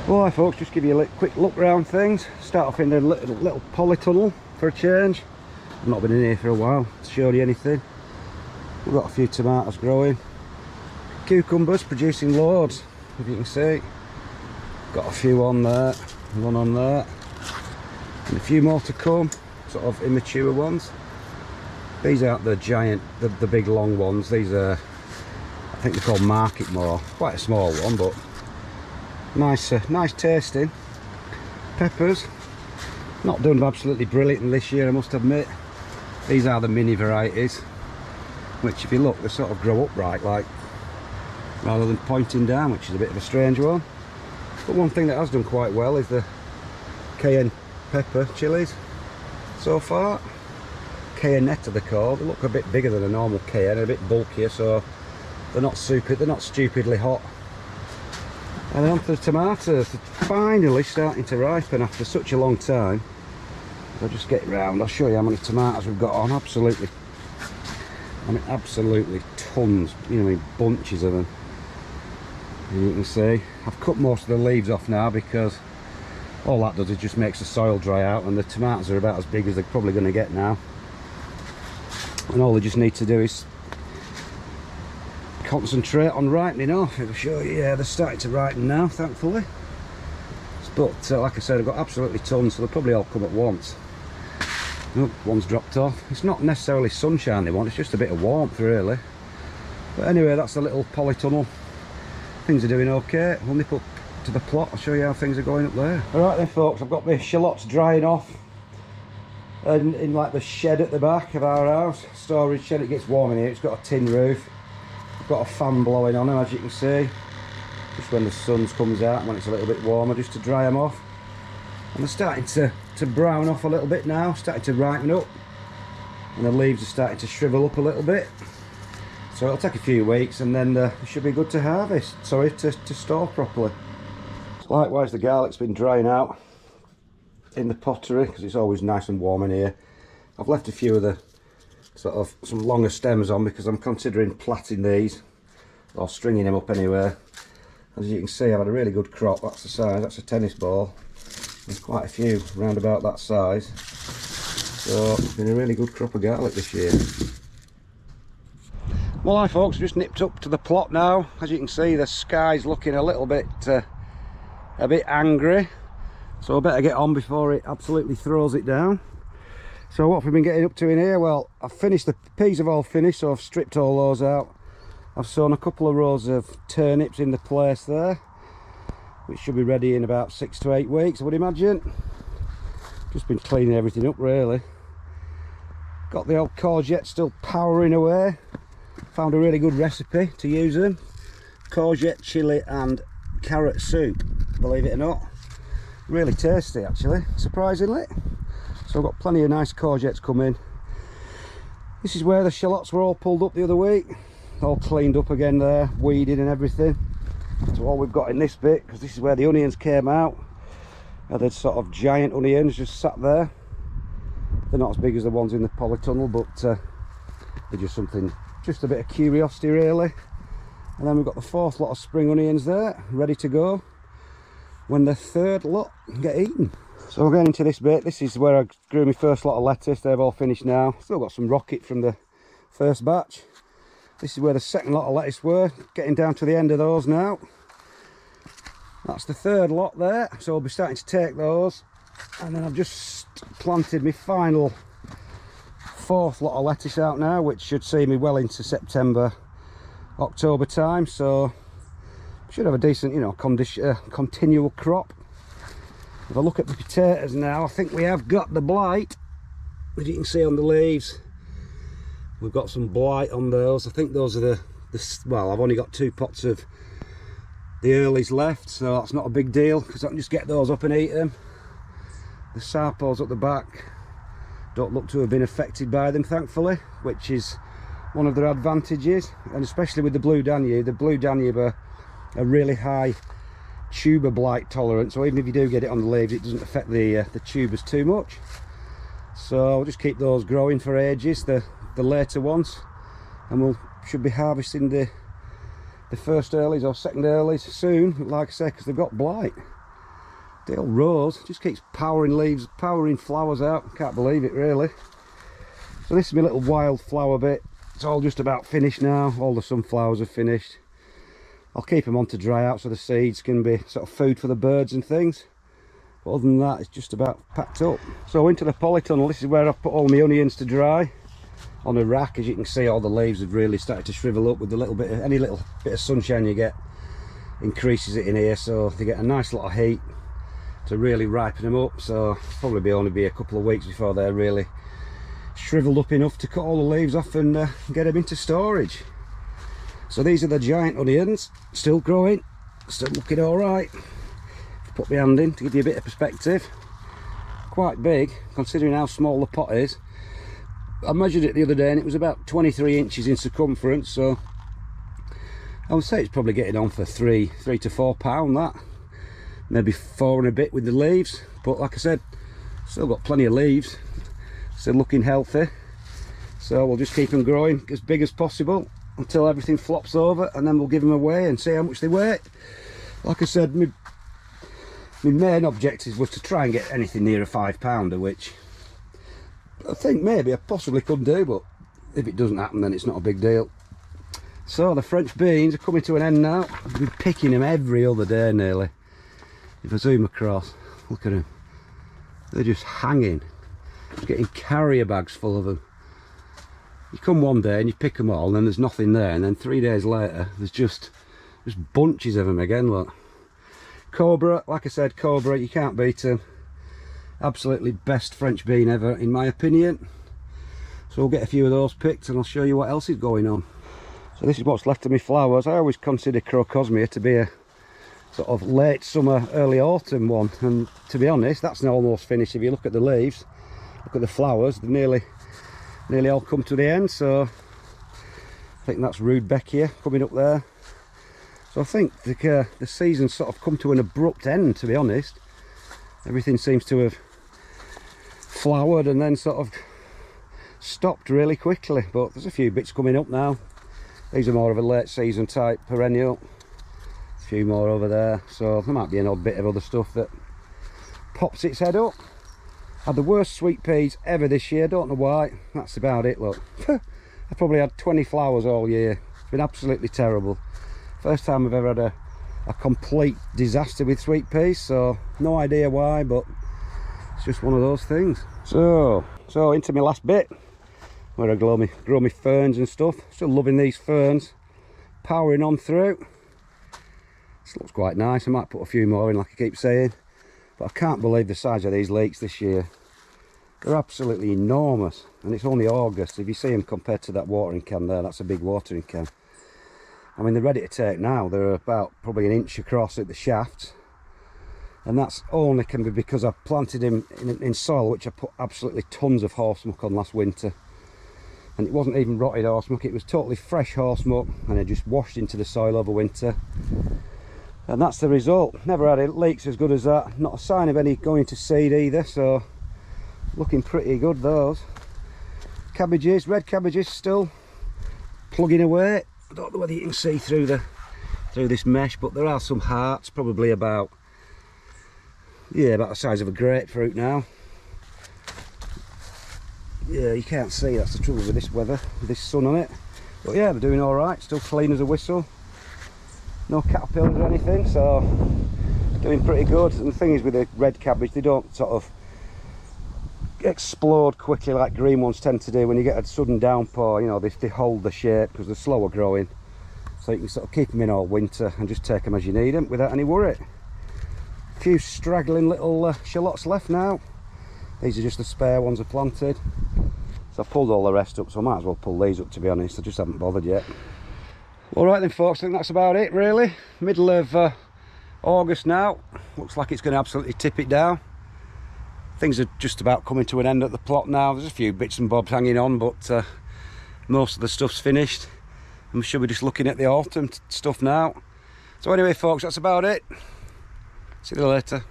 Well, hi folks, just give you a quick look around things. Start off in the little polytunnel for a change. I've not been in here for a while to show you anything. We've got a few tomatoes growing. Cucumbers producing loads, if you can see. Got a few on there, one on there. And a few more to come, sort of immature ones. These aren't the giant, the big long ones. These are, I think they're called market more. Quite a small one, but nice tasting. Peppers, not done absolutely brilliant this year, I must admit. These are the mini varieties, which if you look, they sort of grow upright, like, rather than pointing down, which is a bit of a strange one. But one thing that has done quite well is the cayenne pepper chilies so far. Cayennetta they're called. They look a bit bigger than a normal cayenne, a bit bulkier, so they're not stupidly hot. And then onto the tomatoes, they're finally starting to ripen after such a long time. I'll just get round, I'll show you how many tomatoes we've got on. Absolutely tons, you know, bunches of them. And you can see I've cut most of the leaves off now, because all that does is just makes the soil dry out, and the tomatoes are about as big as they're probably going to get now. And all they just need to do is concentrate on ripening off. It'll show you, yeah, they're starting to ripen now, thankfully. But like I said, I've got absolutely tons, so they'll probably all come at once. Oh, one's dropped off. It's not necessarily sunshine they want, it's just a bit of warmth really. But anyway, that's the little polytunnel. Things are doing okay. We'll nip up to the plot, I'll show you how things are going up there. Alright then folks, I've got my shallots drying off, and in like the shed at the back of our house, storage shed. It gets warm in here, it's got a tin roof. I've got a fan blowing on them, as you can see, just when the sun comes out, when it's a little bit warmer, just to dry them off. And they're starting to brown off a little bit now, starting to ripen up, and the leaves are starting to shrivel up a little bit. So it'll take a few weeks, and then they should be good to harvest, sorry, to store properly. Likewise, the garlic's been drying out in the pottery, because it's always nice and warm in here. I've left a few of the sort of some longer stems on, because I'm considering plaiting these, or stringing them up anyway. As you can see, I've had a really good crop. That's the size, that's a tennis ball. There's quite a few round about that size, so it's been a really good crop of garlic this year. Well, hi folks, just nipped up to the plot now. As you can see, the sky's looking a little bit angry, so I better get on before it absolutely throws it down. So what have we been getting up to in here? Well, I've finished, the peas have all finished, so I've stripped all those out. I've sown a couple of rows of turnips in the place there, which should be ready in about 6 to 8 weeks, I would imagine. Just been cleaning everything up really. Got the old courgette still powering away. Found a really good recipe to use them. Courgette, chilli and carrot soup, believe it or not. Really tasty actually, surprisingly. So I've got plenty of nice courgettes coming. This is where the shallots were all pulled up the other week. All cleaned up again there, weeded and everything. So all we've got in this bit, because this is where the onions came out. They're sort of giant onions just sat there. They're not as big as the ones in the polytunnel, but they're just something, just a bit of curiosity really. And then we've got the fourth lot of spring onions there, ready to go when the third lot get eaten. So we're going into this bit. This is where I grew my first lot of lettuce. They've all finished now. Still got some rocket from the first batch. This is where the second lot of lettuce were, getting down to the end of those now. That's the third lot there, so we'll be starting to take those. And then I've just planted my final fourth lot of lettuce out now, which should see me well into September, October time. So should have a decent, you know, continual crop. If I look at the potatoes now, I think we have got the blight, as you can see on the leaves. We've got some blight on those. I think those are the well, I've only got 2 pots of the earlies left, so that's not a big deal, because I can just get those up and eat them. The sarpos at the back don't look to have been affected by them, thankfully, which is one of their advantages. And especially with the blue Danube are a really high tuber blight tolerant, so even if you do get it on the leaves, it doesn't affect the tubers too much. So I'll just keep those growing for ages, the later ones, and we'll should be harvesting the first earlies or second earlies soon, like I say, because they've got blight. Still rose, just keeps powering leaves, powering flowers out. Can't believe it really. So this is my little wildflower bit. It's all just about finished now. All the sunflowers are finished. I'll keep them on to dry out so the seeds can be sort of food for the birds and things. But other than that, it's just about packed up. So into the polytunnel, this is where I've put all my onions to dry. On a rack, as you can see, all the leaves have really started to shrivel up with the little bit of, any little bit of sunshine you get increases it in here, so they get a nice lot of heat to really ripen them up. So probably only be a couple of weeks before they're really shriveled up enough to cut all the leaves off and get them into storage. So these are the giant onions, still growing, still looking all right. Put my hand in to give you a bit of perspective. Quite big considering how small the pot is. I measured it the other day and it was about 23 inches in circumference, so I would say it's probably getting on for three to 4 pound, that. Maybe 4 and a bit with the leaves, but like I said, still got plenty of leaves, still looking healthy. So we'll just keep them growing as big as possible until everything flops over, and then we'll give them away and see how much they weigh. Like I said, my main objective was to try and get anything near a 5 pounder, which I think maybe I possibly could do, but if it doesn't happen then it's not a big deal. So the French beans are coming to an end now. I've been picking them every other day nearly. If I zoom across, look at them. They're just hanging. Just getting carrier bags full of them. You come one day and you pick them all and then there's nothing there, and then 3 days later there's just bunches of them again, look. Cobra, like I said, Cobra, you can't beat them. Absolutely best French bean ever in my opinion. So we'll get a few of those picked and I'll show you what else is going on. So this is what's left of my flowers. I always consider crocosmia to be a sort of late summer, early autumn one, and to be honest, that's almost finished. If you look at the leaves, look at the flowers, they've nearly all come to the end. So I think that's Rudbeckia coming up there. So I think the season's sort of come to an abrupt end, to be honest. Everything seems to have flowered and then sort of stopped really quickly, but there's a few bits coming up now. These are more of a late season type perennial. A few more over there, so there might be an odd bit of other stuff that pops its head up. Had the worst sweet peas ever this year, don't know why. That's about it, look. I probably had 20 flowers all year. It's been absolutely terrible. First time I've ever had a complete disaster with sweet peas, so no idea why, but it's just one of those things. So into my last bit where I grow my ferns and stuff. Still loving these ferns, powering on through. This looks quite nice. I might put a few more in, like I keep saying, but I can't believe the size of these leeks this year. They're absolutely enormous, and it's only August. If you see them compared to that watering can there, that's a big watering can. I mean, they're ready to take now. They're about probably an inch across at the shafts, and that's only can be because I've planted them in soil which I put absolutely tons of horse muck on last winter, and it wasn't even rotted horse muck, it was totally fresh horse muck, and it just washed into the soil over winter, and that's the result. Never had leeks as good as that. Not a sign of any going to seed either, so looking pretty good. Those cabbages, red cabbages, still plugging away. I don't know whether you can see through this mesh, but there are some hearts, probably about the size of a grapefruit now. Yeah, you can't see, that's the trouble with this weather, with this sun on it. But yeah, they're doing all right, still clean as a whistle. No caterpillars or anything, so doing pretty good. And the thing is with the red cabbage, they don't sort of explode quickly like green ones tend to do. When you get a sudden downpour, you know, they hold the shape because they're slower growing, so you can sort of keep them in all winter and just take them as you need them without any worry. A few straggling little shallots left now. These are just the spare ones I planted, so I've pulled all the rest up, so I might as well pull these up, to be honest. I just haven't bothered yet. Alright then folks, I think that's about it really. Middle of August now. Looks like it's going to absolutely tip it down. Things are just about coming to an end at the plot now. There's a few bits and bobs hanging on, but most of the stuff's finished. And we should be just looking at the autumn stuff now. So anyway folks, that's about it. See you later.